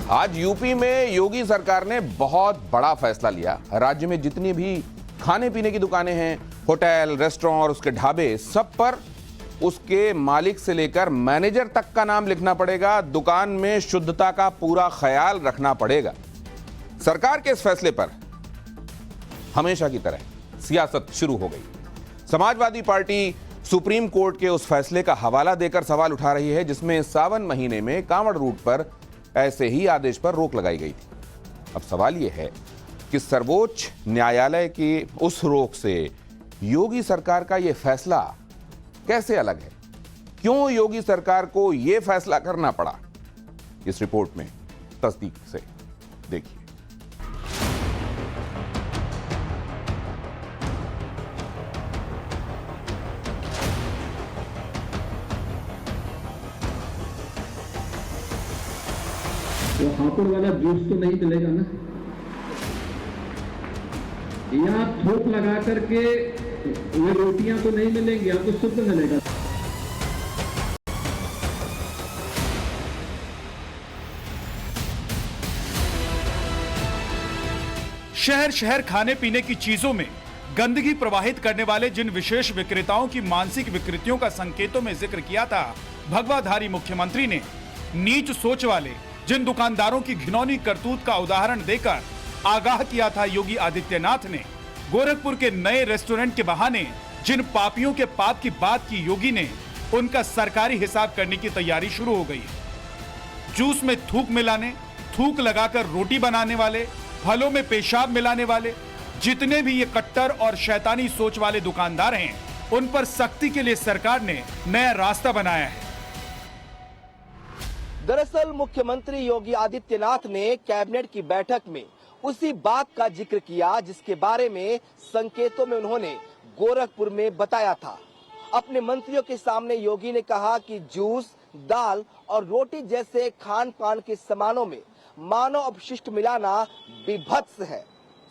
आज यूपी में योगी सरकार ने बहुत बड़ा फैसला लिया। राज्य में जितनी भी खाने पीने की दुकानें हैं, होटल, रेस्टोरेंट और उसके ढाबे, सब पर उसके मालिक से लेकर मैनेजर तक का नाम लिखना पड़ेगा। दुकान में शुद्धता का पूरा ख्याल रखना पड़ेगा। सरकार के इस फैसले पर हमेशा की तरह सियासत शुरू हो गई। समाजवादी पार्टी सुप्रीम कोर्ट के उस फैसले का हवाला देकर सवाल उठा रही है, जिसमें सावन महीने में कांवड़ रूट पर ऐसे ही आदेश पर रोक लगाई गई थी। अब सवाल यह है कि सर्वोच्च न्यायालय की उस रोक से योगी सरकार का यह फैसला कैसे अलग है? क्यों योगी सरकार को यह फैसला करना पड़ा? इस रिपोर्ट में तस्दीक से देखिए। वो हापुड़ वाला जूस तो नहीं मिलेगा ना, या थोक लगा करके वो रोटियां तो नहीं मिलेंगी, आपको शुद्ध मिलेगा। शहर शहर खाने पीने की चीजों में गंदगी प्रवाहित करने वाले जिन विशेष विक्रेताओं की मानसिक विकृतियों का संकेतों में जिक्र किया था भगवाधारी मुख्यमंत्री ने, नीच सोच वाले जिन दुकानदारों की घिनौनी करतूत का उदाहरण देकर आगाह किया था योगी आदित्यनाथ ने, गोरखपुर के नए रेस्टोरेंट के बहाने जिन पापियों के पाप की बात की योगी ने, उनका सरकारी हिसाब करने की तैयारी शुरू हो गई है। जूस में थूक मिलाने, थूक लगाकर रोटी बनाने वाले, फलों में पेशाब मिलाने वाले, जितने भी ये कट्टर और शैतानी सोच वाले दुकानदार हैं, उन पर सख्ती के लिए सरकार ने नया रास्ता बनाया है। दरअसल मुख्यमंत्री योगी आदित्यनाथ ने कैबिनेट की बैठक में उसी बात का जिक्र किया जिसके बारे में संकेतों में उन्होंने गोरखपुर में बताया था। अपने मंत्रियों के सामने योगी ने कहा कि जूस, दाल और रोटी जैसे खान पान के सामानों में मानव अपशिष्ट मिलाना विभत्स है।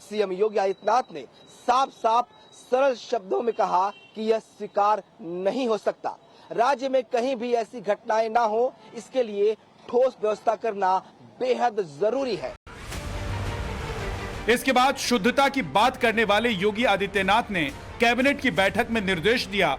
सीएम योगी आदित्यनाथ ने साफ साफ सरल शब्दों में कहा कि यह स्वीकार नहीं हो सकता। राज्य में कहीं भी ऐसी घटनाएं ना हो, इसके लिए ठोस व्यवस्था करना बेहद जरूरी है। इसके बाद शुद्धता की बात करने वाले योगी आदित्यनाथ ने कैबिनेट की बैठक में निर्देश दिया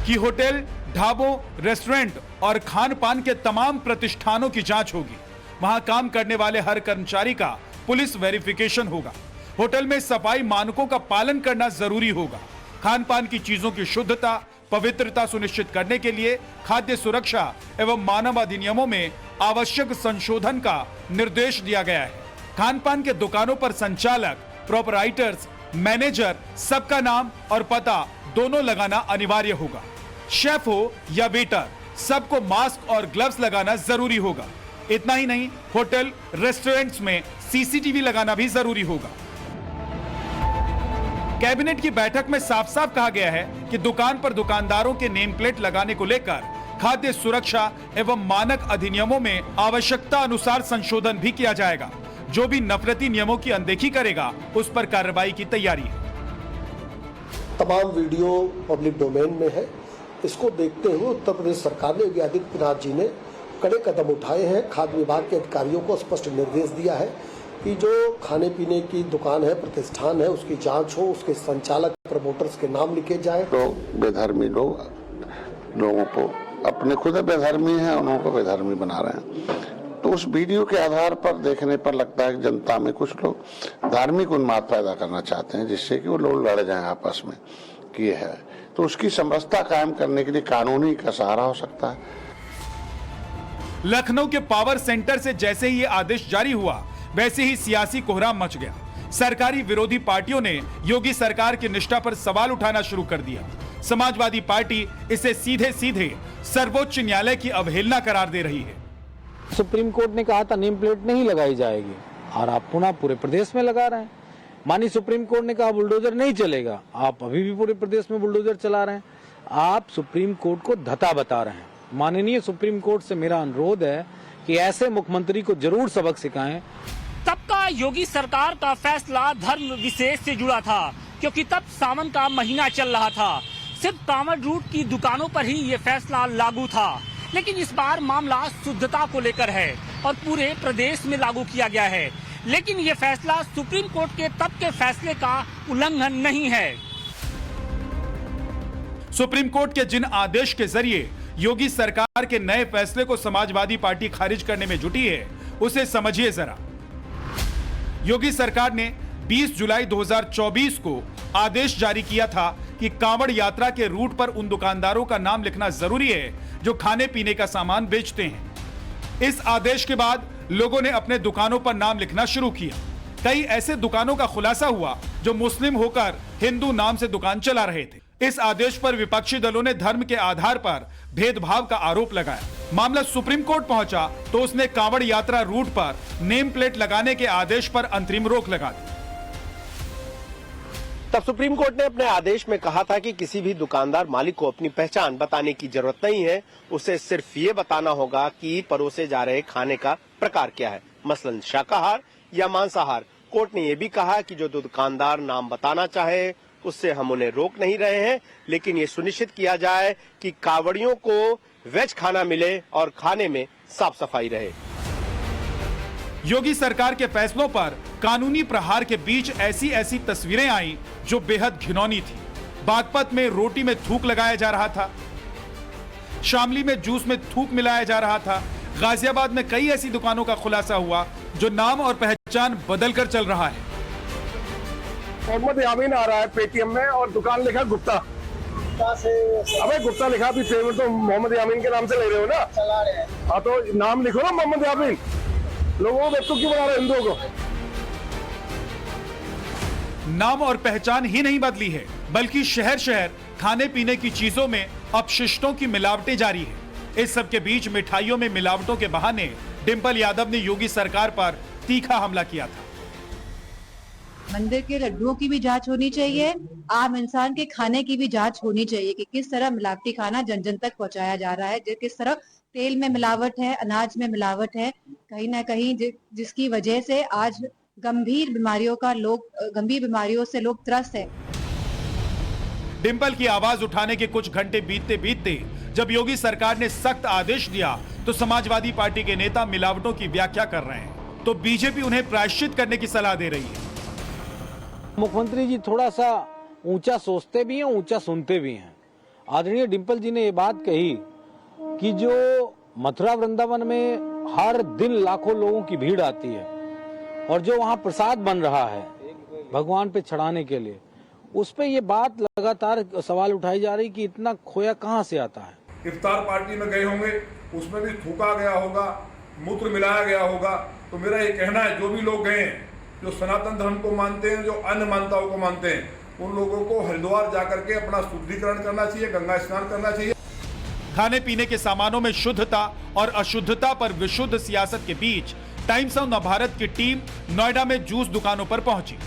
कि होटल, ढाबों, रेस्टोरेंट और खान पान के तमाम प्रतिष्ठानों की जांच होगी। वहां काम करने वाले हर कर्मचारी का पुलिस वेरिफिकेशन होगा। होटल में सफाई मानकों का पालन करना जरूरी होगा। खान पान की चीजों की शुद्धता, पवित्रता सुनिश्चित करने के लिए खाद्य सुरक्षा एवं मानव अधिनियमों में आवश्यक संशोधन का निर्देश दिया गया है। खान पान के दुकानों पर संचालक, प्रोपराइटर्स, मैनेजर, सबका नाम और पता दोनों लगाना अनिवार्य होगा। शेफ हो या वेटर, सबको मास्क और ग्लव्स लगाना जरूरी होगा। इतना ही नहीं, होटल, रेस्टोरेंट्स में सीसीटीवी लगाना भी जरूरी होगा। कैबिनेट की बैठक में साफ साफ कहा गया है कि दुकान पर दुकानदारों के नेम प्लेट लगाने को लेकर खाद्य सुरक्षा एवं मानक अधिनियमों में आवश्यकता अनुसार संशोधन भी किया जाएगा। जो भी नफरती नियमों की अनदेखी करेगा, उस पर कार्रवाई की तैयारी है। तमाम वीडियो पब्लिक डोमेन में है। इसको देखते हुए उत्तर प्रदेश सरकार ने योगी आदित्यनाथ जी ने कड़े कदम उठाए हैं। खाद्य विभाग के अधिकारियों को स्पष्ट निर्देश दिया है कि जो खाने पीने की दुकान है, प्रतिष्ठान है, उसकी जांच हो, उसके संचालक, प्रमोटर्स के नाम लिखे जाए। तो बेधर्मी लोगों को अपने खुद बेधर्मी हैं, उन्हों को बेधर्मी बना रहे हैं। तो उस वीडियो के आधार पर देखने पर लगता है कि जनता में कुछ लोग धार्मिक उन्माद पैदा करना चाहते हैं, जिससे कि वो लोग लड़ जाएं आपस में कि ये है। तो उसकी समरसता कायम करने के लिए कानूनी का सहारा हो सकता है। लखनऊ के पावर सेंटर से जैसे ही ये आदेश जारी हुआ, वैसे ही सियासी कोहराम मच गया। सरकारी विरोधी पार्टियों ने योगी सरकार की निष्ठा पर सवाल उठाना शुरू कर दिया। समाजवादी पार्टी इसे सीधे सीधे सर्वोच्च न्यायालय की अवहेलना करार दे रही है। सुप्रीम कोर्ट ने कहा था नेम प्लेट नहीं लगाई जाएगी, और आप पुनः पूरे प्रदेश में लगा रहे हैं। माननीय सुप्रीम कोर्ट ने कहा बुलडोजर नहीं चलेगा, आप अभी भी पूरे प्रदेश में बुलडोजर चला रहे हैं। आप सुप्रीम कोर्ट को धता बता रहे हैं। माननीय सुप्रीम कोर्ट से मेरा अनुरोध है कि ऐसे मुख्यमंत्री को जरूर सबक सिखाएं। तब का योगी सरकार का फैसला धर्म विशेष से जुड़ा था, क्योंकि तब सावन का महीना चल रहा था। सिर्फ कांवड़ रूट की दुकानों पर ही ये फैसला लागू था। लेकिन इस बार मामला शुद्धता को लेकर है और पूरे प्रदेश में लागू किया गया है। लेकिन ये फैसला सुप्रीम कोर्ट के तब के फैसले का उल्लंघन नहीं है। सुप्रीम कोर्ट के जिन आदेश के जरिए योगी सरकार के नए फैसले को समाजवादी पार्टी खारिज करने में जुटी है, उसे समझिए जरा। योगी सरकार ने 20 जुलाई 2024 को आदेश जारी किया था कि कांवड़ यात्रा के रूट पर उन दुकानदारों का नाम लिखना जरूरी है जो खाने पीने का सामान बेचते हैं। इस आदेश के बाद लोगों ने अपने दुकानों पर नाम लिखना शुरू किया। कई ऐसे दुकानों का खुलासा हुआ जो मुस्लिम होकर हिंदू नाम से दुकान चला रहे थे। इस आदेश पर विपक्षी दलों ने धर्म के आधार पर भेदभाव का आरोप लगाया। मामला सुप्रीम कोर्ट पहुंचा तो उसने कांवड़ यात्रा रूट पर नेम प्लेट लगाने के आदेश पर अंतरिम रोक लगा दी। तब सुप्रीम कोर्ट ने अपने आदेश में कहा था कि किसी भी दुकानदार मालिक को अपनी पहचान बताने की जरूरत नहीं है, उसे सिर्फ ये बताना होगा कि परोसे जा रहे खाने का प्रकार क्या है, मसलन शाकाहार या मांसाहार। कोर्ट ने यह भी कहा कि जो दुकानदार नाम बताना चाहे उससे हम उन्हें रोक नहीं रहे हैं, लेकिन ये सुनिश्चित किया जाए कि कांवड़ियों को वेज खाना मिले और खाने में साफ सफाई रहे। योगी सरकार के फैसलों पर कानूनी प्रहार के बीच ऐसी तस्वीरें आई जो बेहद घिनौनी थी। बागपत में रोटी में थूक लगाया जा रहा था, शामली में जूस में थूक मिलाया जा रहा था। गाजियाबाद में कई ऐसी दुकानों का खुलासा हुआ जो नाम और पहचान बदलकर चल रहा है। मोहम्मद यामीन आ रहा है पेटीएम में और दुकान लिखा गुप्ता। अबे गुप्ता लिखा, अभी पेमेंट तो मोहम्मद यामीन के नाम से ले रहे हो ना? चला रहे हैं। हाँ तो नाम लिखो ना मोहम्मद यामीन। लोगों को बेवकूफ क्यों बना रहे हिंदुओं को? नाम और पहचान ही नहीं बदली है, बल्कि शहर शहर खाने पीने की चीजों में अपशिष्टों की मिलावटें जारी है। इस सब के बीच मिठाइयों में मिलावटों के बहाने डिंपल यादव ने योगी सरकार पर तीखा हमला किया था। मंदिर के लड्डुओं की भी जांच होनी चाहिए, आम इंसान के खाने की भी जांच होनी चाहिए कि किस तरह मिलावटी खाना जन जन तक पहुंचाया जा रहा है, किस तरह तेल में मिलावट है, अनाज में मिलावट है, कहीं ना कहीं जिसकी वजह से आज गंभीर बीमारियों से लोग त्रस्त है। डिंपल की आवाज उठाने के कुछ घंटे बीतते बीतते जब योगी सरकार ने सख्त आदेश दिया तो समाजवादी पार्टी के नेता मिलावटों की व्याख्या कर रहे हैं, तो बीजेपी उन्हें प्रायश्चित करने की सलाह दे रही है। मुख्यमंत्री जी थोड़ा सा ऊंचा सोचते भी हैं, ऊंचा सुनते भी हैं। आदरणीय डिंपल जी ने ये बात कही कि जो मथुरा वृंदावन में हर दिन लाखों लोगों की भीड़ आती है और जो वहाँ प्रसाद बन रहा है भगवान पे चढ़ाने के लिए, उस पे ये बात लगातार सवाल उठाई जा रही कि इतना खोया कहाँ से आता है। इफ्तार पार्टी में गए होंगे, उसमें भी थूका गया होगा, मूत्र मिलाया गया होगा। तो मेरा ये कहना है जो भी लोग गए हैं, जो सनातन धर्म को मानते हैं, जो अन्य मान्यताओं को मानते हैं, उन लोगों को हरिद्वार जाकर के अपना शुद्धिकरण करना चाहिए, गंगा स्नान करना चाहिए। खाने पीने के सामानों में शुद्धता और अशुद्धता पर विशुद्ध सियासत के बीच टाइम्स ऑफ नवभारत की टीम नोएडा में जूस दुकानों पर पहुंची।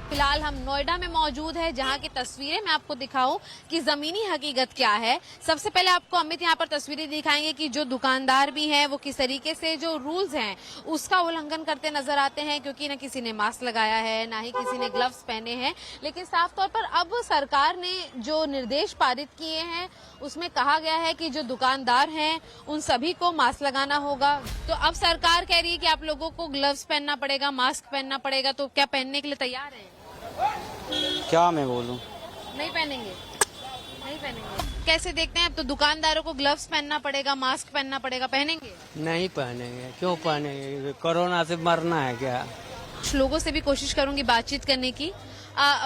फिलहाल हम नोएडा में मौजूद है, जहां की तस्वीरें मैं आपको दिखाऊं कि जमीनी हकीकत क्या है। सबसे पहले आपको अमित यहां पर तस्वीरें दिखाएंगे कि जो दुकानदार भी हैं वो किस तरीके से जो रूल्स हैं उसका उल्लंघन करते नजर आते हैं, क्योंकि न किसी ने मास्क लगाया है, ना ही किसी ने ग्लव्स पहने हैं। लेकिन साफ तौर पर अब सरकार ने जो निर्देश पारित किए हैं उसमें कहा गया है कि जो दुकानदार हैं उन सभी को मास्क लगाना होगा। तो अब सरकार कह रही है कि आप लोगों को ग्लव्स पहनना पड़ेगा, मास्क पहनना पड़ेगा, तो क्या पहनने के लिए तैयार है? क्या मैं बोलूं? नहीं पहनेंगे, नहीं पहनेंगे। कैसे देखते हैं? अब तो दुकानदारों को ग्लव्स पहनना पड़ेगा, मास्क पहनना पड़ेगा, पहनेंगे? नहीं पहनेंगे। क्यों पहनेंगे? कोरोना से मरना है क्या? कुछ लोगों से भी कोशिश करूंगी बातचीत करने की।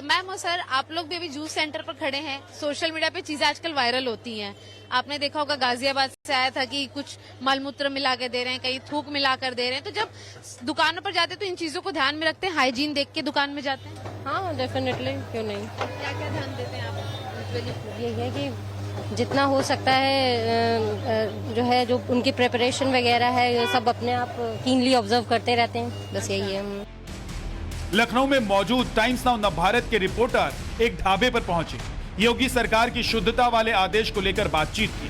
मैम और सर, आप लोग भी अभी जूस सेंटर पर खड़े हैं। सोशल मीडिया पे चीजें आजकल वायरल होती हैं। आपने देखा होगा गाजियाबाद से आया था कि कुछ मलमूत्र मिला के दे रहे हैं, कहीं थूक मिला कर दे रहे हैं। तो जब दुकानों पर जाते हैं तो इन चीजों को ध्यान में रखते हैं, हाइजीन देख के दुकान में जाते हैं? हाँ डेफिनेटली, क्यों नहीं। क्या क्या ध्यान देते हैं आप? यही है कि जितना हो सकता है जो है, जो उनकी प्रिपरेशन वगैरह है, ये सब अपने आप कीनली ऑब्जर्व करते रहते हैं। बस यही है। लखनऊ में मौजूद टाइम्स नाउ नवभारत के रिपोर्टर एक ढाबे पर पहुंचे, योगी सरकार की शुद्धता वाले आदेश को लेकर बातचीत की।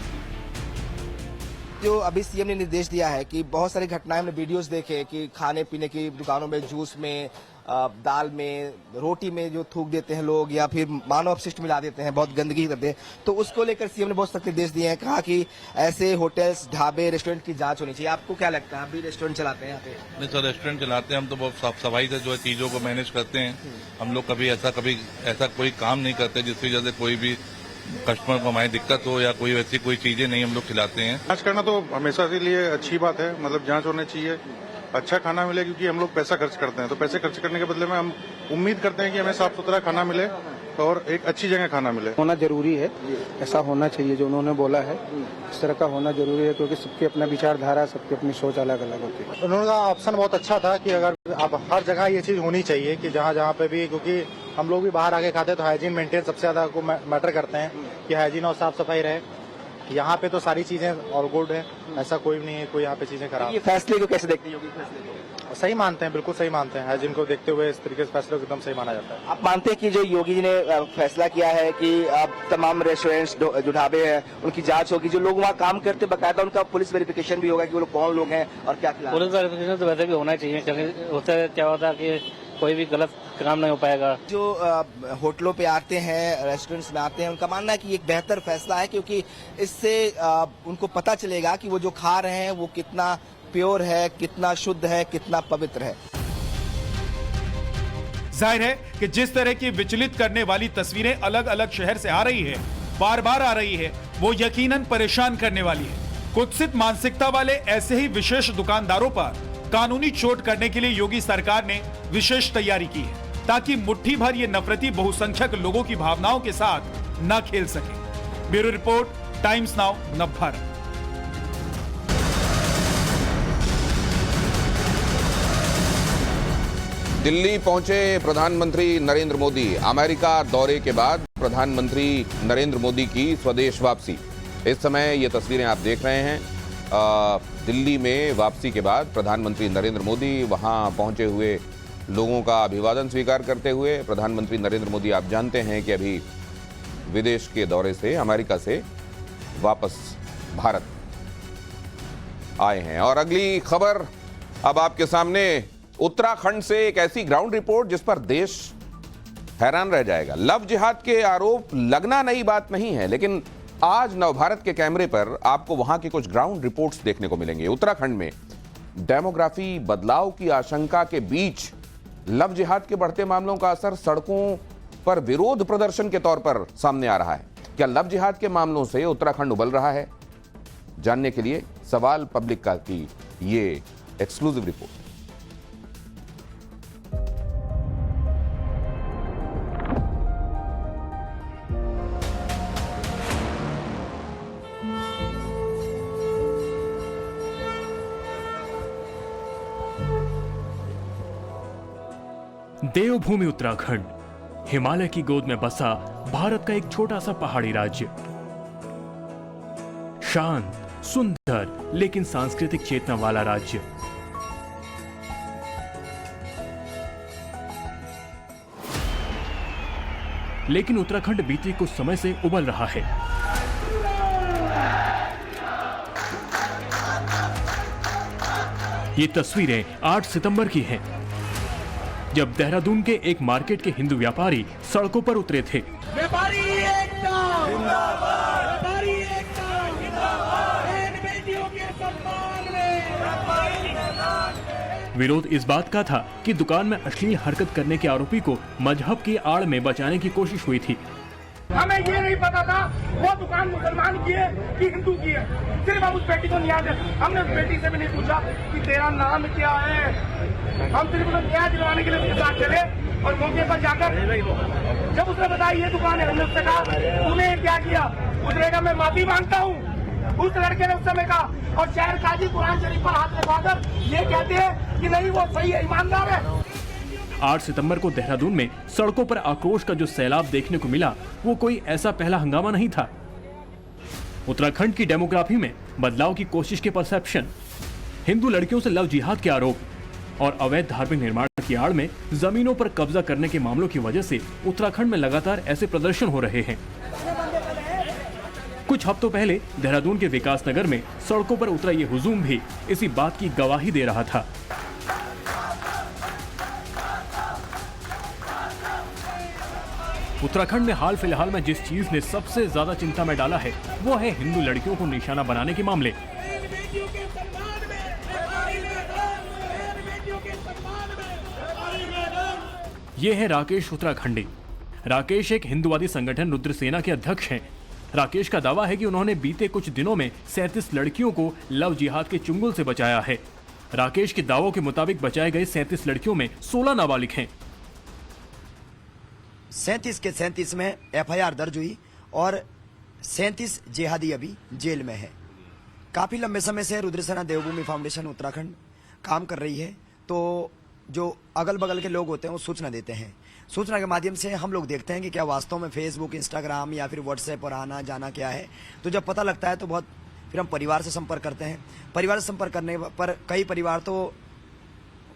जो अभी सीएम ने निर्देश दिया है कि बहुत सारी घटनाएं हमने वीडियोस देखे कि खाने पीने की दुकानों में जूस में दाल में रोटी में जो थूक देते हैं लोग या फिर मानव अपशिष्ट मिला देते हैं, बहुत गंदगी करते हैं, तो उसको लेकर सीएम ने बहुत सख्त निर्देश दिए हैं। कहा कि ऐसे होटल्स ढाबे रेस्टोरेंट की जांच होनी चाहिए। आपको क्या लगता है? आप भी रेस्टोरेंट चलाते हैं यहाँ पे? नहीं सर, रेस्टोरेंट चलाते हैं हम तो बहुत साफ सफाई से जो है चीजों को मैनेज करते हैं। हम लोग कभी ऐसा कोई काम नहीं करते जिसकी वजह से कोई भी कस्टमर को हमारी दिक्कत हो या कोई वैसी कोई चीजें नहीं हम लोग खिलाते हैं। जांच करना तो हमेशा के लिए अच्छी बात है, मतलब जांच होनी चाहिए, अच्छा खाना मिले, क्योंकि हम लोग पैसा खर्च करते हैं तो पैसे खर्च करने के बदले में हम उम्मीद करते हैं कि हमें साफ सुथरा खाना मिले और एक अच्छी जगह खाना मिले। होना जरूरी है, ऐसा होना चाहिए जो उन्होंने बोला है, इस तरह का होना जरूरी है, क्योंकि सबकी अपना विचारधारा, सबकी अपनी सोच अलग अलग होती है। उन्होंने ऑप्शन बहुत अच्छा था कि अगर आप हर जगह ये चीज होनी चाहिए कि जहाँ पे भी, क्योंकि हम लोग भी बाहर आके खाते हैं तो हाइजीन मेंटेन सबसे ज्यादा को मैटर करते हैं कि हाइजीन और साफ सफाई रहे। यहाँ पे तो सारी चीजें ऑल गुड है, ऐसा कोई नहीं है कोई यहाँ पे चीजें खराब। ये फैसले को कैसे देखते हैं योगी? फैसले को सही मानते हैं, बिल्कुल सही मानते हैं। हाइजीन को देखते हुए इस तरीके से फैसले को एकदम सही माना जाता है। आप मानते हैं कि जो योगी जी ने फैसला किया है कि अब तमाम रेस्टोरेंट्स जो ढाबे हैं उनकी जांच होगी, जो लोग वहाँ काम करते बकायदा उनका पुलिस वेरिफिकेशन भी होगा कि वो लोग कौन लोग हैं और क्या खिला? पुलिस वेरिफिकेशन तो वैसे भी होना चाहिए, क्योंकि उससे क्या होता है कि कोई भी गलत काम नहीं हो पाएगा। जो होटलों पे आते हैं, रेस्टोरेंट्स में आते हैं, उनका मानना है कि एक बेहतर फैसला है, क्योंकि इससे उनको पता चलेगा कि वो जो खा रहे हैं वो कितना प्योर है, कितना शुद्ध है, कितना पवित्र है। जाहिर है कि जिस तरह की विचलित करने वाली तस्वीरें अलग अलग शहर से आ रही है, बार बार आ रही है, वो यकीनन परेशान करने वाली है। कुत्सित मानसिकता वाले ऐसे ही विशेष दुकानदारों पर कानूनी चोट करने के लिए योगी सरकार ने विशेष तैयारी की है, ताकि मुट्ठी भर ये नफरती बहुसंख्यक लोगों की भावनाओं के साथ न खेल सके। Bureau report, times now, Navbharat. Delhi पहुंचे प्रधानमंत्री नरेंद्र मोदी। अमेरिका दौरे के बाद प्रधानमंत्री नरेंद्र मोदी की स्वदेश वापसी। इस समय ये तस्वीरें आप देख रहे हैं। दिल्ली में वापसी के बाद प्रधानमंत्री नरेंद्र मोदी वहां पहुंचे हुए लोगों का अभिवादन स्वीकार करते हुए। प्रधानमंत्री नरेंद्र मोदी आप जानते हैं कि अभी विदेश के दौरे से, अमेरिका से वापस भारत आए हैं। और अगली खबर अब आपके सामने, उत्तराखंड से एक ऐसी ग्राउंड रिपोर्ट जिस पर देश हैरान रह जाएगा। लव जिहाद के आरोप लगना नई बात नहीं है, लेकिन आज नवभारत के कैमरे पर आपको वहां की कुछ ग्राउंड रिपोर्ट्स देखने को मिलेंगे। उत्तराखंड में डेमोग्राफी बदलाव की आशंका के बीच लव जिहाद के बढ़ते मामलों का असर सड़कों पर विरोध प्रदर्शन के तौर पर सामने आ रहा है। क्या लव जिहाद के मामलों से उत्तराखंड उबल रहा है? जानने के लिए सवाल पब्लिक का की ये एक्सक्लूसिव रिपोर्ट। देवभूमि उत्तराखंड, हिमालय की गोद में बसा भारत का एक छोटा सा पहाड़ी राज्य। शांत, सुंदर लेकिन सांस्कृतिक चेतना वाला राज्य। लेकिन उत्तराखंड बीते कुछ समय से उबल रहा है। ये तस्वीरें 8 सितंबर की हैं, जब देहरादून के एक मार्केट के हिंदू व्यापारी सड़कों पर उतरे थे। व्यापारी एकता जिंदाबाद, व्यापारी एकता जिंदाबाद, बहन बेटियों के सम्मान में व्यापारी जिंदाबाद। विरोध इस बात का था कि दुकान में अश्लील हरकत करने के आरोपी को मजहब की आड़ में बचाने की कोशिश हुई थी। हमें ये नहीं पता था वो दुकान मुसलमान की है कि हिंदू की है, सिर्फ हम उस बेटी को न्याय दे। हमने उस बेटी से भी नहीं पूछा कि तेरा नाम क्या है, हम सिर्फ उसे न्याय दिलवाने के लिए उसके साथ चले। और मौके पर जाकर जब उसने बताया ये दुकान है, हमने उससे कहा तूने क्या किया? उसने कहा मैं माफी मांगता हूँ। उस लड़के ने उस समय कहा, और शहर काजी कुरान शरीफ पर हाथ लगाकर ये कहते हैं कि नहीं वो सही है, ईमानदार है। 8 सितंबर को देहरादून में सड़कों पर आक्रोश का जो सैलाब देखने को मिला, वो कोई ऐसा पहला हंगामा नहीं था। उत्तराखंड की डेमोग्राफी में बदलाव की कोशिश के परसेप्शन, हिंदू लड़कियों से लव जिहाद के आरोप और अवैध धार्मिक निर्माण की आड़ में जमीनों पर कब्जा करने के मामलों की वजह से उत्तराखंड में लगातार ऐसे प्रदर्शन हो रहे हैं। कुछ हफ्तों पहले देहरादून के विकास नगर में सड़कों पर उतरा ये हुजूम भी इसी बात की गवाही दे रहा था। उत्तराखंड में हाल फिलहाल में जिस चीज ने सबसे ज्यादा चिंता में डाला है वो है हिंदू लड़कियों को निशाना बनाने के मामले। ये है राकेश उत्तराखंडी। राकेश एक हिंदुवादी संगठन रुद्र सेना के अध्यक्ष हैं। राकेश का दावा है कि उन्होंने बीते कुछ दिनों में 37 लड़कियों को लव जिहाद के चुंगल से बचाया है। राकेश के दावों के मुताबिक बचाए गए 37 लड़कियों में 16 नाबालिग हैं। 37 के 37 में FIR दर्ज हुई और 37 जिहादी अभी जेल में है। काफी लंबे समय से रुद्रसेना देवभूमि फाउंडेशन उत्तराखंड काम कर रही है, तो जो अगल बगल के लोग होते हैं वो सूचना देते हैं। सूचना के माध्यम से हम लोग देखते हैं कि क्या वास्तव में फेसबुक, इंस्टाग्राम या फिर व्हाट्सएप पर आना जाना क्या है। तो जब पता लगता है तो फिर हम परिवार से संपर्क करते हैं। परिवार से संपर्क करने पर कई परिवार तो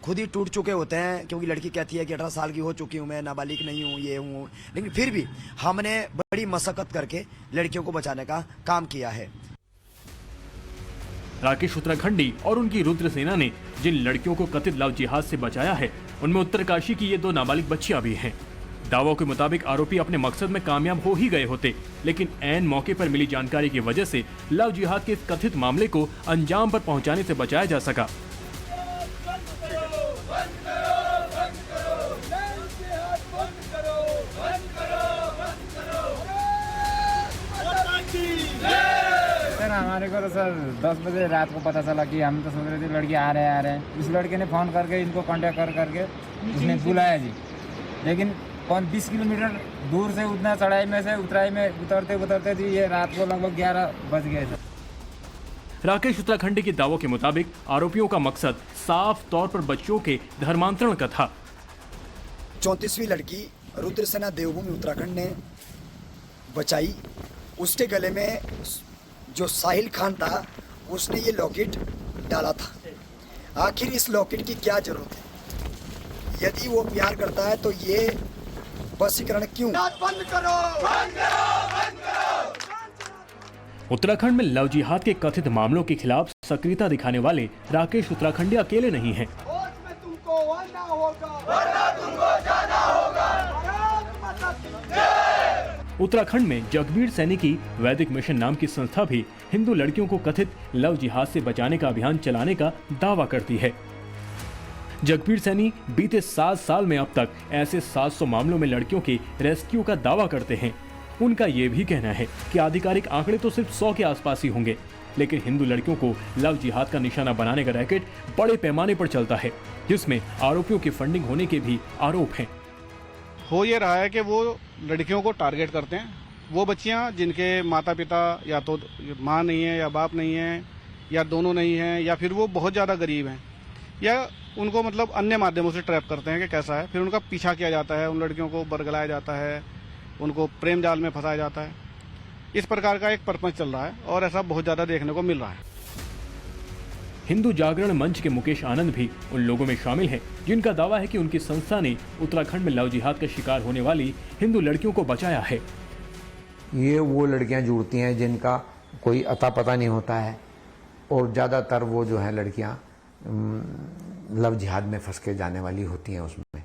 खुद ही टूट चुके होते हैं, क्योंकि लड़की कहती है कि 18 साल की हो चुकी हूँ मैं, नाबालिग नहीं हूँ, ये हूँ। लेकिन फिर भी हमने बड़ी मशक्कत करके लड़कियों को बचाने का काम किया है। राकेश उत्तराखंडी और उनकी रुद्र सेना ने जिन लड़कियों को कथित लव जिहाद से बचाया है उनमें उत्तरकाशी की ये 2 नाबालिग बच्चियां भी हैं। दावों के मुताबिक आरोपी अपने मकसद में कामयाब हो ही गए होते, लेकिन ऐन मौके पर मिली जानकारी की वजह से लव जिहाद के इस कथित मामले को अंजाम पर पहुंचाने से बचाया जा सका। हमारे को तो सर 10 बजे रात को पता चला कि हम तो सोच रहे थे लड़की आ रहे हैं। उस लड़के ने फोन करके इनको कांटेक्ट करके उसने बुलाया जी, लेकिन 20 किलोमीटर दूर से उतना चढ़ाई में से उतराई में उतरते जी ये रात को लगभग 11 बज गए सर। राकेश उत्तराखंडी के दावों के मुताबिक आरोपियों का मकसद साफ तौर पर बच्चों के धर्मांतरण का था। 34वीं लड़की रुद्रसेना देवभूमि उत्तराखंड ने बचाई। उसके गले में जो साहिल खान था उसने ये लॉकेट डाला था। आखिर इस लॉकेट की क्या जरूरत है? यदि वो प्यार करता है तो ये वशीकरण क्यों? बंद करो, बंद करो, बंद करो। उत्तराखंड में लव जिहाद के कथित मामलों के खिलाफ सक्रियता दिखाने वाले राकेश उत्तराखंडी अकेले नहीं हैं। उत्तराखंड में जगबीर सैनी की वैदिक मिशन नाम की संस्था भी हिंदू लड़कियों को कथित लव जिहाद से बचाने का अभियान चलाने का दावा करती है। जगबीर सैनी बीते 7 साल में अब तक ऐसे 700 मामलों में लड़कियों के रेस्क्यू का दावा करते हैं। उनका ये भी कहना है कि आधिकारिक आंकड़े तो सिर्फ 100 के आसपास ही होंगे, लेकिन हिंदू लड़कियों को लव जिहाद का निशाना बनाने का रैकेट बड़े पैमाने पर चलता है, जिसमें आरोपियों की फंडिंग होने के भी आरोप हैं। हो ये रहा है कि वो लड़कियों को टारगेट करते हैं। वो बच्चियां जिनके माता पिता या तो माँ नहीं है या बाप नहीं है या दोनों नहीं है, या फिर वो बहुत ज़्यादा गरीब हैं, या उनको मतलब अन्य माध्यमों से ट्रैप करते हैं कि कैसा है। फिर उनका पीछा किया जाता है, उन लड़कियों को बरगलाया जाता है, उनको प्रेम जाल में फंसाया जाता है। इस प्रकार का एक परपंच चल रहा है और ऐसा बहुत ज़्यादा देखने को मिल रहा है। हिंदू जागरण मंच के मुकेश आनंद भी उन लोगों में शामिल हैं जिनका दावा है कि उनकी संस्था ने उत्तराखंड में लव जिहाद का शिकार होने वाली हिंदू लड़कियों को बचाया है। ये वो लड़कियां जुड़ती हैं जिनका कोई अता पता नहीं होता है, और ज़्यादातर वो जो है लड़कियां लव जिहाद में फंस के जाने वाली होती हैं उसमें।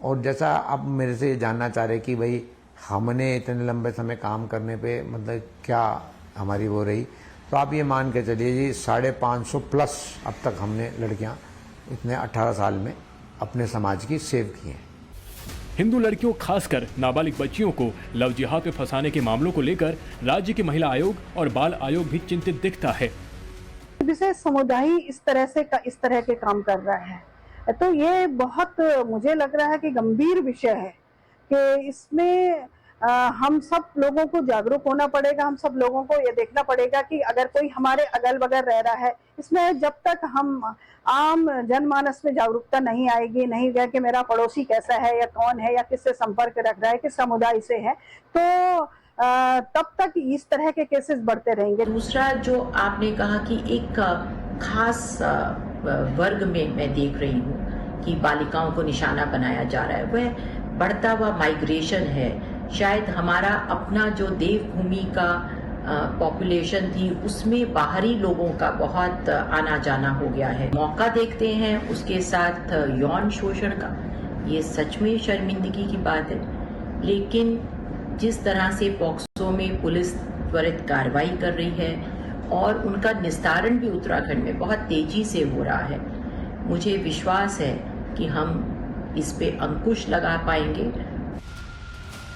और जैसा आप मेरे से जानना चाह रहे कि भाई हमने इतने लंबे समय काम करने पे मतलब क्या हमारी वो रही, तो आप ये मान के चलिए जी 550 प्लस अब तक हमने लड़कियां इतने 18 साल में अपने समाज की सेव की हैं। हिंदू लड़कियों खासकर नाबालिग बच्चियों को लव जिहाद में फंसाने के मामलों को लेकर राज्य के महिला आयोग और बाल आयोग भी चिंतित दिखता है। विशेष समुदाय इस तरह के काम कर रहा है, तो ये बहुत मुझे लग रहा है कि गंभीर विषय है कि इसमें हम सब लोगों को जागरूक होना पड़ेगा। हम सब लोगों को ये देखना पड़ेगा कि अगर कोई हमारे अगल बगल रह रहा है, इसमें जब तक हम आम जनमानस में जागरूकता नहीं आएगी, नहीं गया कि मेरा पड़ोसी कैसा है या कौन है या किससे संपर्क रख रहा है, किस समुदाय से है, तो तब तक इस तरह के केसेस बढ़ते रहेंगे। दूसरा जो आपने कहा कि एक खास वर्ग में मैं देख रही हूँ कि बालिकाओं को निशाना बनाया जा रहा है, वह बढ़ता हुआ माइग्रेशन है। शायद हमारा अपना जो देवभूमि का पॉपुलेशन थी उसमें बाहरी लोगों का बहुत आना जाना हो गया है। मौका देखते हैं उसके साथ यौन शोषण का, ये सच में शर्मिंदगी की बात है। लेकिन जिस तरह से पॉक्सो में पुलिस त्वरित कार्रवाई कर रही है और उनका निस्तारण भी उत्तराखंड में बहुत तेजी से हो रहा है, मुझे विश्वास है कि हम इस पे अंकुश लगा पाएंगे।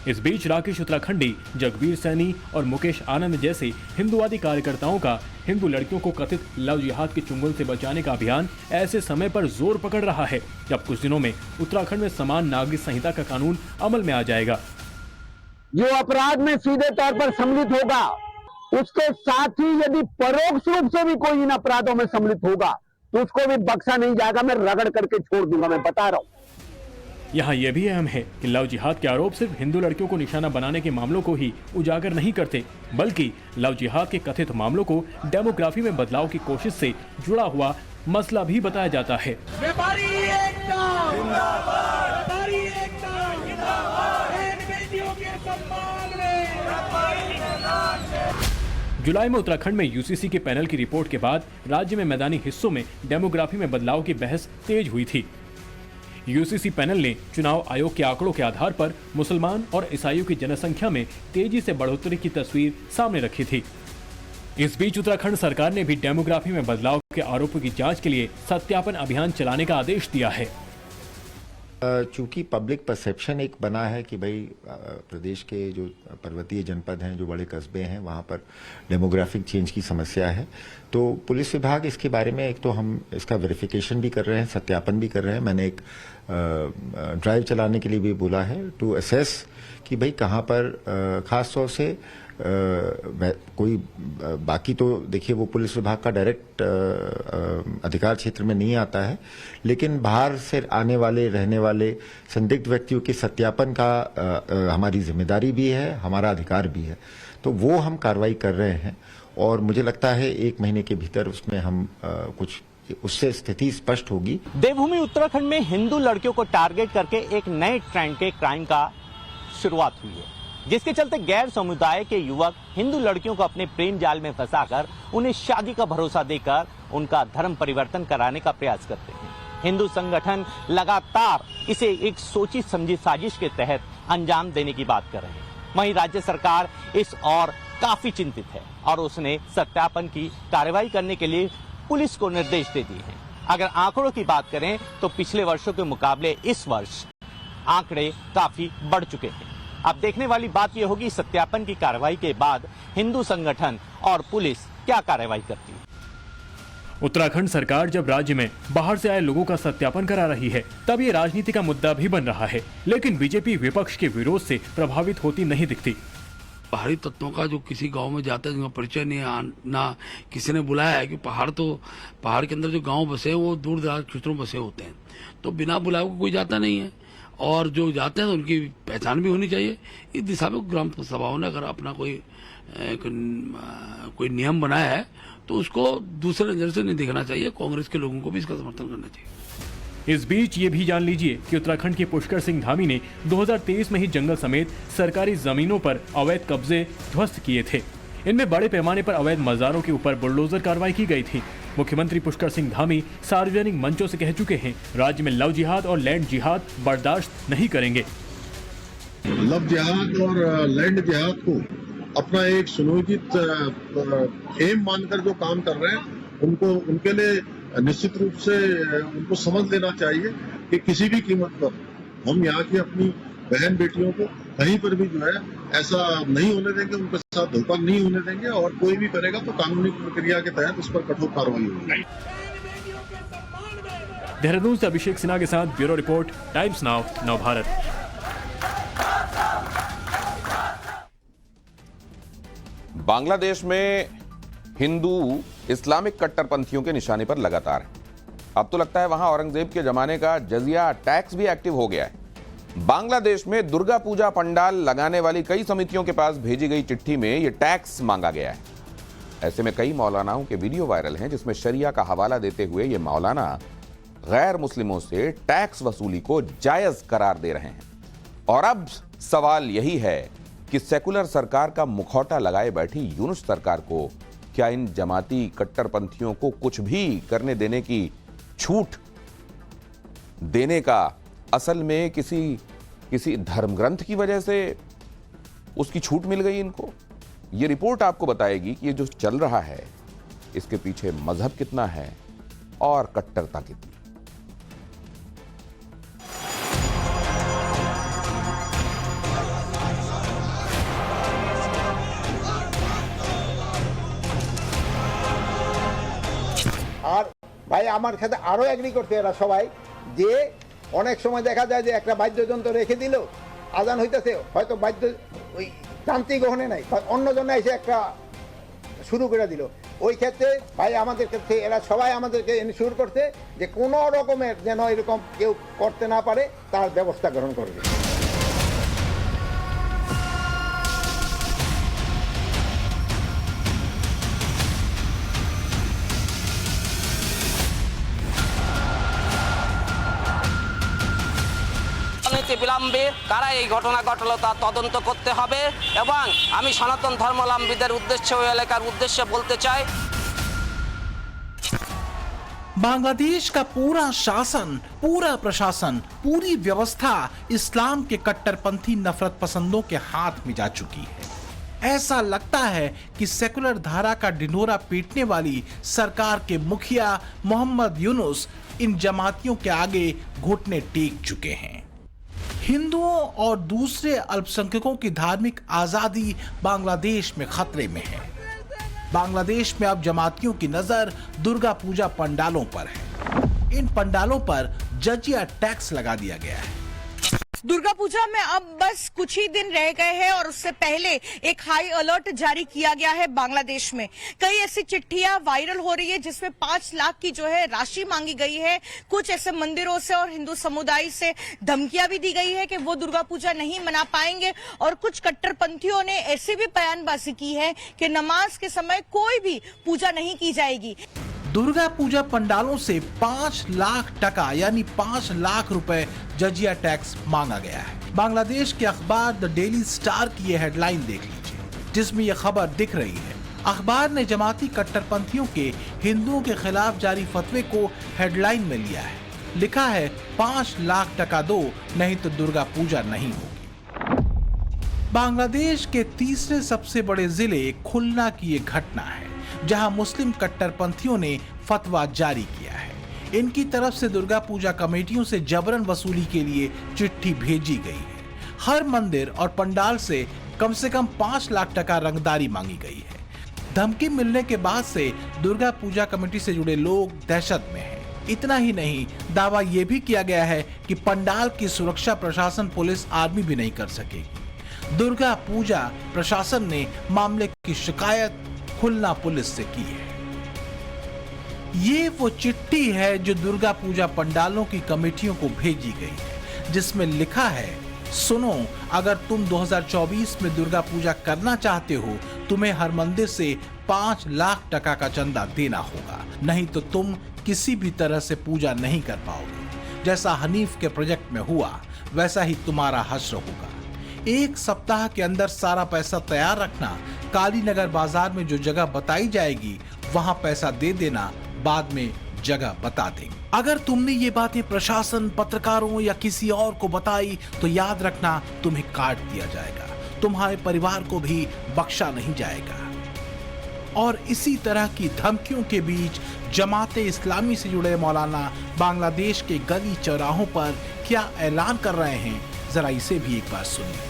इस बीच राकेश उत्तराखंडी, जगबीर सैनी और मुकेश आनंद जैसे हिंदुवादी कार्यकर्ताओं का हिंदू लड़कियों को कथित लव जिहाद के चुंगल से बचाने का अभियान ऐसे समय पर जोर पकड़ रहा है जब कुछ दिनों में उत्तराखंड में समान नागरिक संहिता का कानून अमल में आ जाएगा। जो अपराध में सीधे तौर पर सम्मिलित होगा, उसके साथ ही यदि परोक्ष रूप से भी कोई इन अपराधों में सम्मिलित होगा तो उसको भी बख्शा नहीं जाएगा। मैं रगड़ करके छोड़ दूंगा, मैं बता रहा हूं। यहाँ यह भी अहम है कि लव जिहाद के आरोप सिर्फ हिंदू लड़कियों को निशाना बनाने के मामलों को ही उजागर नहीं करते, बल्कि लव जिहाद के कथित मामलों को डेमोग्राफी में बदलाव की कोशिश से जुड़ा हुआ मसला भी बताया जाता है। व्यापारी एकता जिंदाबाद, व्यापारी एकता जिंदाबाद, बेटियों के सम्मान में व्यापारी एकता। जुलाई में उत्तराखंड में यूसीसी के पैनल की रिपोर्ट के बाद राज्य में मैदानी हिस्सों में डेमोग्राफी में बदलाव की बहस तेज हुई थी। यूसीसी पैनल ने चुनाव आयोग के आंकड़ों के आधार पर मुसलमान और ईसाइयों की जनसंख्या में तेजी से बढ़ोतरी की तस्वीर सामने रखी थी। इस बीच उत्तराखंड सरकार ने भी डेमोग्राफी में बदलाव के आरोपों की जांच के लिए सत्यापन अभियान चलाने का आदेश दिया है। चूंकि पब्लिक परसेप्शन एक बना है कि भाई प्रदेश के जो पर्वतीय जनपद हैं, जो बड़े कस्बे हैं, वहाँ पर डेमोग्राफिक चेंज की समस्या है, तो पुलिस विभाग इसके बारे में एक तो हम इसका वेरिफिकेशन भी कर रहे हैं, सत्यापन भी कर रहे हैं। मैंने एक ड्राइव चलाने के लिए भी बोला है टू असेस कि भाई कहाँ पर खास तौर से कोई बाकी तो देखिए वो पुलिस विभाग का डायरेक्ट अधिकार क्षेत्र में नहीं आता है, लेकिन बाहर से आने वाले रहने वाले संदिग्ध व्यक्तियों के सत्यापन का हमारी जिम्मेदारी भी है, हमारा अधिकार भी है। तो वो हम कार्रवाई कर रहे हैं और मुझे लगता है 1 महीने के भीतर उसमें हम कुछ उससे स्थिति स्पष्ट होगी। देवभूमि उत्तराखंड में हिंदू लड़कियों को टारगेट करके एक नए ट्रेंड के क्राइम का शुरुआत हुई है, जिसके चलते गैर समुदाय के युवक हिंदू लड़कियों को अपने प्रेम जाल में फंसाकर उन्हें शादी का भरोसा देकर उनका धर्म परिवर्तन कराने का प्रयास करते हैं। हिंदू संगठन लगातार इसे एक सोची समझी साजिश के तहत अंजाम देने की बात कर रहे हैं। वहीं राज्य सरकार इस और काफी चिंतित है और उसने सत्यापन की कार्रवाई करने के लिए पुलिस को निर्देश दे दिए हैं। अगर आंकड़ों की बात करें तो पिछले वर्षों के मुकाबले इस वर्ष आंकड़े काफी बढ़ चुके हैं। अब देखने वाली बात यह होगी सत्यापन की कार्रवाई के बाद हिंदू संगठन और पुलिस क्या कार्रवाई करती है। उत्तराखंड सरकार जब राज्य में बाहर से आए लोगों का सत्यापन करा रही है, तब ये राजनीति का मुद्दा भी बन रहा है, लेकिन बीजेपी विपक्ष के विरोध से प्रभावित होती नहीं दिखती। बाहरी तत्वों का जो किसी गांव में जाते हैं, जिनका परिचय नहीं है, ना किसी ने बुलाया है कि पहाड़ के अंदर जो गांव बसे हैं वो दूर दराज क्षेत्रों में बसे होते हैं, तो बिना बुलाए कोई जाता नहीं है। और जो जाते हैं तो उनकी पहचान भी होनी चाहिए। इस दिशा में ग्राम सभाओं ने अगर अपना कोई नियम बनाया है तो उसको दूसरे नजर से नहीं देखना चाहिए। कांग्रेस के लोगों को भी इसका समर्थन करना चाहिए। इस बीच ये भी जान लीजिए कि उत्तराखंड के पुष्कर सिंह धामी ने 2023 में ही जंगल समेत सरकारी जमीनों पर अवैध कब्जे ध्वस्त किए थे। इनमें बड़े पैमाने पर अवैध मज़ारों के ऊपर बुलडोजर कार्रवाई की गई थी। मुख्यमंत्री पुष्कर सिंह धामी सार्वजनिक मंचों से कह चुके हैं, राज्य में लव जिहाद और लैंड जिहाद बर्दाश्त नहीं करेंगे। लव जिहाद और लैंड जिहाद को अपना एक सुनियोजित एम मानकर जो काम कर रहे हैं, उनके लिए निश्चित रूप से उनको समझ लेना चाहिए कि किसी भी कीमत पर हम यहाँ की अपनी बहन बेटियों को कहीं पर भी जो है ऐसा नहीं होने देंगे, उनके साथ धोखा नहीं होने देंगे और कोई भी करेगा तो कानूनी प्रक्रिया के तहत उस पर कठोर कार्रवाई होगी। देहरादून से अभिषेक सिन्हा के साथ bureau report, times now, Navbharat. Bangladesh में हिंदू इस्लामिक कट्टरपंथियों के निशाने पर लगातार है। अब तो लगता है वहां औरंगजेब के जमाने का जजिया टैक्स भी एक्टिव हो गया है। बांग्लादेश में दुर्गा पूजा पंडाल लगाने वाली कई समितियों के पास भेजी गई चिट्ठी में यह टैक्स मांगा गया है। ऐसे में कई मौलानाओं के वीडियो वायरल हैं जिसमें शरिया का हवाला देते हुए ये मौलाना गैर मुस्लिमों से टैक्स वसूली को जायज करार दे रहे हैं। और अब सवाल यही है कि सेकुलर सरकार का मुखौटा लगाए बैठी यूनुस सरकार को क्या इन जमाती कट्टरपंथियों को कुछ भी करने देने की छूट देने का असल में किसी धर्म ग्रंथ की वजह से उसकी छूट मिल गई इनको? ये रिपोर्ट आपको बताएगी कि ये जो चल रहा है इसके पीछे मजहब कितना है और कट्टरता कितनी। আর ভাই আমার সাথে আরো এগ্রি করতে এরা সবাই যে অনেক সময় দেখা যায় যে একটা বাদ্যযন্ত্র রেখে দিল, আজান হইতেছে, হয়তো বাদ্য ওই তান্ত্রিক গ্রহণে নাই, অন্য জনে এসে একটা শুরু করে দিল। ওই ক্ষেত্রে ভাই আমাদের ক্ষেত্রে এরা সবাই আমাদেরকে ইনশিওর করতে যে কোনো রকমের যেন এরকম কেউ করতে না পারে তার ব্যবস্থা গ্রহণ করবে। বিলম্বে কারা এই ঘটনা ঘটালো তা তদন্ত করতে হবে এবং আমি সনাতন ধর্মাবলম্বীদের উদ্দেশ্যে ওই এলাকার উদ্দেশ্যে বলতে চাই, बांग्लादेश का पूरा शासन, पूरा प्रशासन, पूरी व्यवस्था इस्लाम के कट्टरपंथी नफरत पसंदों के हाथ में जा चुकी है। ऐसा लगता है कि सेकुलर धारा का ढिंढोरा पीटने वाली सरकार के मुखिया मोहम्मद यूनुस इन जमातियों के आगे घुटने टेक चुके हैं। हिंदुओं और दूसरे अल्पसंख्यकों की धार्मिक आजादी बांग्लादेश में खतरे में है। बांग्लादेश में अब जमातियों की नजर दुर्गा पूजा पंडालों पर है। इन पंडालों पर जजिया टैक्स लगा दिया गया है। दुर्गा पूजा में अब बस कुछ ही दिन रह गए हैं और उससे पहले एक हाई अलर्ट जारी किया गया है बांग्लादेश में। कई ऐसी चिट्ठियां वायरल हो रही है जिसमें 5 लाख की जो है राशि मांगी गई है। कुछ ऐसे मंदिरों से और हिंदू समुदाय से धमकियां भी दी गई है कि वो दुर्गा पूजा नहीं मना पाएंगे और कुछ कट्टरपंथियों ने ऐसी भी बयानबाजी की है कि नमाज के समय कोई भी पूजा नहीं की जाएगी। दुर्गा पूजा पंडालों से 5 लाख टका यानी 5 लाख रुपए जजिया टैक्स मांगा गया है। बांग्लादेश के अखबार द डेली स्टार की ये हेडलाइन देख लीजिए जिसमें यह खबर दिख रही है। अखबार ने जमाती कट्टरपंथियों के हिंदुओं के खिलाफ जारी फतवे को हेडलाइन में लिया है। लिखा है 5 लाख टका दो नहीं तो दुर्गा पूजा नहीं होगी। बांग्लादेश के तीसरे सबसे बड़े जिले खुलना की ये घटना है जहां मुस्लिम कट्टरपंथियों ने फतवा जारी किया है। इनकी तरफ से दुर्गा पूजा कमेटियों से जबरन वसूली के लिए चिट्ठी भेजी गई है। हर मंदिर और पंडाल से कम 5 लाख टका रंगदारी मांगी गई है। धमकी मिलने के बाद से दुर्गा पूजा कमेटी से जुड़े लोग दहशत में हैं। इतना ही नहीं, दावा यह भी किया गया है कि पंडाल की सुरक्षा प्रशासन, पुलिस, आर्मी भी नहीं कर सकेगी। दुर्गा पूजा प्रशासन ने मामले की शिकायत खुलना पुलिस से की है। ये वो चिट्ठी है जो दुर्गा पूजा पंडालों की कमेटियों को भेजी गई है जिसमें लिखा है, सुनो, अगर तुम 2024 में दुर्गा पूजा करना चाहते हो तुम्हें हर मंदिर से 5 लाख टका का चंदा देना होगा, नहीं तो तुम किसी भी तरह से पूजा नहीं कर पाओगे। जैसा हनीफ के प्रोजेक्ट में हुआ वैसा ही तुम्हारा हश्र होगा। 1 सप्ताह के अंदर सारा पैसा तैयार रखना। काली नगर बाजार में जो जगह बताई जाएगी वहां पैसा दे देना, बाद में जगह बता देंगे। अगर तुमने ये बातें प्रशासन, पत्रकारों या किसी और को बताई तो याद रखना तुम्हें काट दिया जाएगा, तुम्हारे परिवार को भी बख्शा नहीं जाएगा। और इसी तरह की धमकियों के बीच जमाते इस्लामी से जुड़े मौलाना बांग्लादेश के गली चौराहों पर क्या ऐलान कर रहे हैं, जरा इसे भी एक बार सुनिए।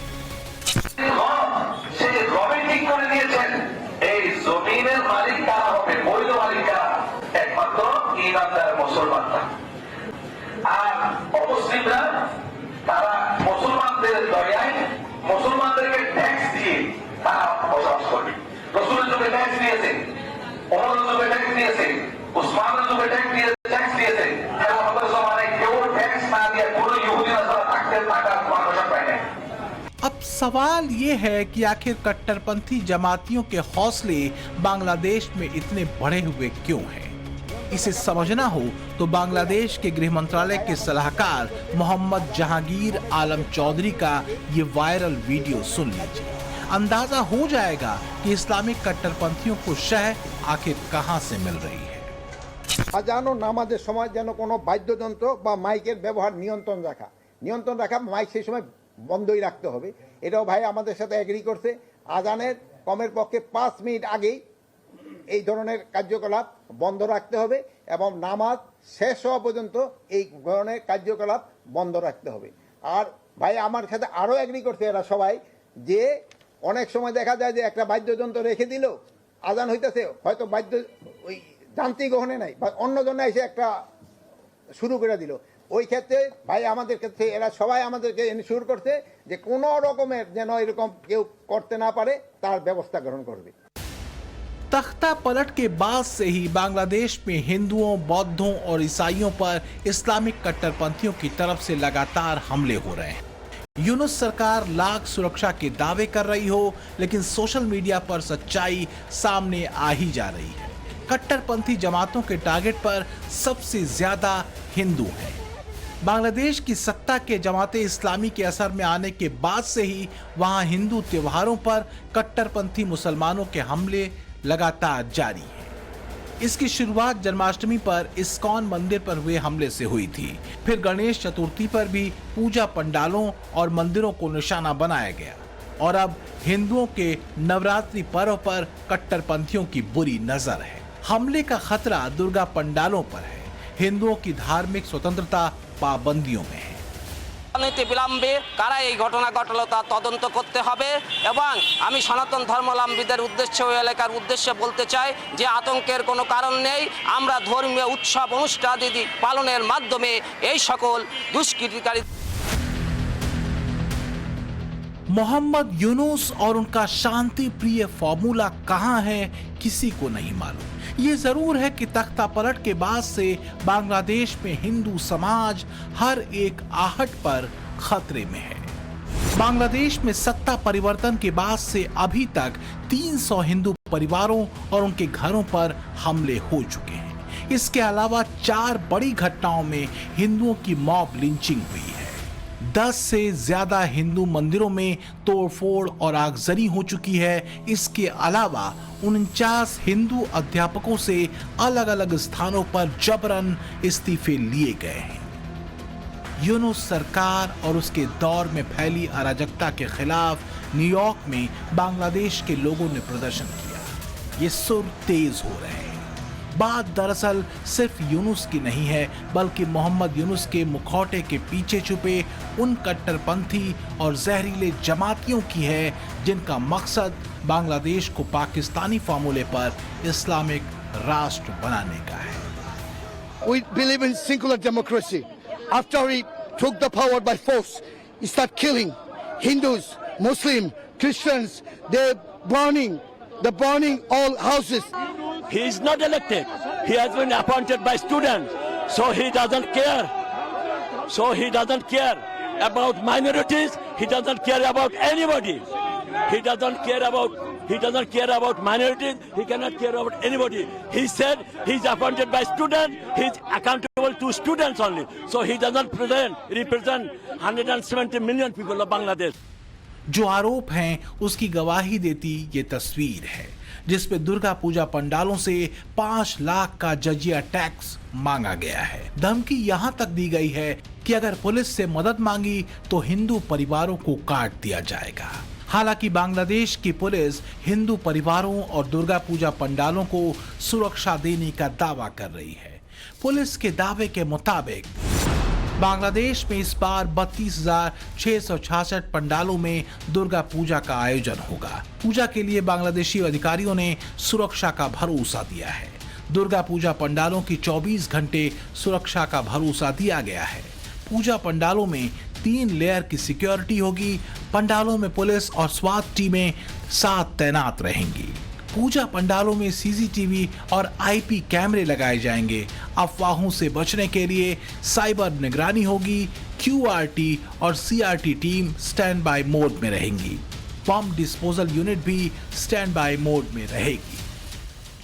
জমিনের মালিক কারা হবে, বৈধ মালিক কারা, একমাত্র ইমানদার মুসলমানরা। আর অমুসলিমরা তারা মুসলমানদের দয়ায় মুসলমানদেরকে ট্যাক্স দিয়ে তারা বসবাস করবে। রসুলের যুগে ট্যাক্স দিয়েছে, ওমরের যুগে ট্যাক্স দিয়েছে, উসমানের যুগে ট্যাক্স দিয়েছে। আমাদের জমানায় কেউ ট্যাক্স না দিয়ে কোনো ইহুদি নাসারা থাকতে টাকা মানুষের পায় না। अब सवाल ये है कि आखिर कट्टरपंथी जमातियों के हौसले बांग्लादेश में इतने बढ़े हुए क्यों हैं? इसे समझना हो तो बांग्लादेश के गृह मंत्रालय के सलाहकार मोहम्मद जहांगीर आलम चौधरी का ये वायरल वीडियो सुन लीजिए। अंदाजा हो जाएगा कि इस्लामिक कट्टरपंथियों को शह आखिर कहां से मिल रही है। আজানো নামাজের সময় যেন কোনো বাদ্যযন্ত্র বা মাইকের ব্যবহার নিয়ন্ত্রণ রাখা মাইক সেই সময় বন্ধই রাখতে হবে। এটাও ভাই আমাদের সাথে এগ্রি করছে। আজানের কমের পক্ষে 5 মিনিট আগেই এই ধরনের কার্যকলাপ বন্ধ রাখতে হবে এবং নামাজ শেষ হওয়া পর্যন্ত এই ধরনের কার্যকলাপ বন্ধ রাখতে হবে। আর ভাই আমার সাথে আরো এগ্রি করছে এরা সবাই যে অনেক সময় দেখা যায় যে একটা বাদ্যযন্ত্র রেখে দিল, আজান হইতেছে, হয়তো বাদ্য ওই যান্ত্রিক গ্রহণে নাই বা অন্য জন্য এসে একটা শুরু করে দিল, ওই ক্ষেত্রে ভাই আমাদের ক্ষেত্রে এরা সবাই আমাদেরকে এনশিওর করছে যে কোনো রকমের যেন এরকম কেউ করতে না পারে তার ব্যবস্থা গ্রহণ করবে। तख्ता पलट के बाद से ही बांग्लादेश में हिंदुओं, बौद्धों और ईसाइयों पर इस्लामिक कट्टरपंथियों की तरफ से लगातार हमले हो रहे हैं। यूनुस सरकार लाख सुरक्षा के दावे कर रही हो, लेकिन सोशल मीडिया पर सच्चाई सामने आ ही जा रही है। कट्टरपंथी जमातों के टारगेट पर सबसे ज्यादा हिंदू हैं। बांग्लादेश की सत्ता के जमाते इस्लामी के असर में आने के बाद से ही वहां हिंदू त्योहारों पर कट्टरपंथी मुसलमानों के हमले लगातार जारी है। इसकी शुरुआत जन्माष्टमी पर इस्कॉन मंदिर पर हुए हमले से हुई थी। फिर गणेश चतुर्थी पर भी पूजा पंडालों और मंदिरों को निशाना बनाया गया और अब हिंदुओं के नवरात्रि पर्व पर कट्टरपंथियों की बुरी नजर है। हमले का खतरा दुर्गा पंडालों पर है। हिंदुओं की धार्मिक स्वतंत्रता पाबंदियों में है। বিলম্বে কারা এই ঘটনা ঘটালো তা তদন্ত করতে হবে এবং আমি সনাতন ধর্মাবলম্বীদের উদ্দেশ্যে ওই এলাকার উদ্দেশ্যে বলতে চাই যে আতঙ্কের কোনো কারণ নেই। আমরা ধর্মীয় উৎসব অনুষ্ঠান পালনের মাধ্যমে এই সকল দুষ্কৃতিকারী मोहम्मद यूनुस और उनका शांति प्रिय फॉर्मूला कहां है किसी को नहीं मालूम। ये जरूर है कि तख्ता पलट के बाद से बांग्लादेश में हिंदू समाज हर एक आहट पर खतरे में है। बांग्लादेश में सत्ता परिवर्तन के बाद से अभी तक 300 हिंदू परिवारों और उनके घरों पर हमले हो चुके हैं। इसके अलावा 4 बड़ी घटनाओं में हिंदुओं की मॉब लिंचिंग हुई है। 10 से ज्यादा हिंदू मंदिरों में तोड़फोड़ और आगजनी हो चुकी है। इसके अलावा 49 हिंदू अध्यापकों से अलग अलग स्थानों पर जबरन इस्तीफे लिए गए हैं। यूनुस सरकार और उसके दौर में फैली अराजकता के खिलाफ न्यूयॉर्क में बांग्लादेश के लोगों ने प्रदर्शन किया। ये सुर तेज हो रहे हैं। बात दरअसल सिर्फ यूनुस की नहीं है, बल्कि मोहम्मद यूनुस के मुखौटे के पीछे छुपे उन कट्टरपंथी और जहरीले जमातियों की है जिनका मकसद बांग्लादेश को पाकिस्तानी फार्मूले पर इस्लामिक राष्ट्र बनाने का है। We believe in secular democracy. After he took the power by force, he started killing Hindus, Muslims, Christians. They're burning all houses. He is not elected. He has been appointed by students. So he doesn't care about minorities. He doesn't care about anybody. He doesn't care about minorities. He cannot care about anybody. He said he's appointed by students. He's accountable to students only. So he doesn't represent 170 million people of Bangladesh. जो आरोप हैं उसकी गवाही देती ये तस्वीर है जिसपे दुर्गा पूजा पंडालों से 5 लाख का जजिया टैक्स मांगा गया है। धमकी यहाँ तक दी गई है कि अगर पुलिस से मदद मांगी तो हिंदू परिवारों को काट दिया जाएगा। हालांकि बांग्लादेश की पुलिस हिंदू परिवारों और दुर्गा पूजा पंडालों को सुरक्षा देने का दावा कर रही है। पुलिस के दावे के मुताबिक बांग्लादेश में इस बार 32,666 पंडालों में दुर्गा पूजा का आयोजन होगा। पूजा के लिए बांग्लादेशी अधिकारियों ने सुरक्षा का भरोसा दिया है। दुर्गा पूजा पंडालों की 24 घंटे सुरक्षा का भरोसा दिया गया है। पूजा पंडालों में 3 लेयर की सिक्योरिटी होगी। पंडालों में पुलिस और स्वात टीमें साथ तैनात रहेंगी। पूजा पंडालों में सीसीटीवी और आईपी कैमरे लगाए जाएंगे। अफवाहों से बचने के लिए साइबर निगरानी होगी। क्यूआरटी और CRT team stand by mode में रहेंगी। बम डिस्पोजल यूनिट भी स्टैंड बाय मोड में रहेगी।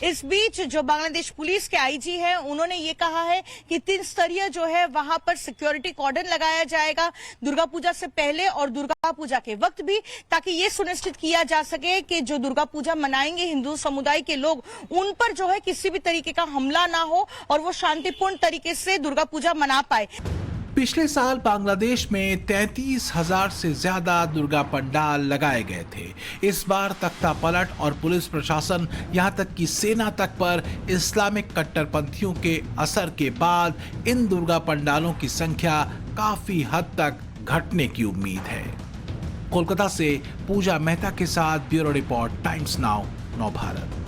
इस बीच जो बांग्लादेश पुलिस के आईजी हैं, उन्होंने ये कहा है कि 3 स्तरीय जो है वहां पर सिक्योरिटी कॉर्डन लगाया जाएगा दुर्गा पूजा से पहले और दुर्गा पूजा के वक्त भी, ताकि ये सुनिश्चित किया जा सके कि जो दुर्गा पूजा मनाएंगे हिंदू समुदाय के लोग, उन पर जो है किसी भी तरीके का हमला ना हो और वो शांतिपूर्ण तरीके से दुर्गा पूजा मना पाए। पिछले साल बांग्लादेश में 33,000 से ज्यादा दुर्गा पंडाल लगाए गए थे। इस बार तख्ता पलट और पुलिस प्रशासन, यहां तक कि सेना तक पर इस्लामिक कट्टरपंथियों के असर के बाद इन दुर्गा पंडालों की संख्या काफी हद तक घटने की उम्मीद है। कोलकाता से पूजा मेहता के साथ ब्यूरो रिपोर्ट, टाइम्स नाउ, नव भारत।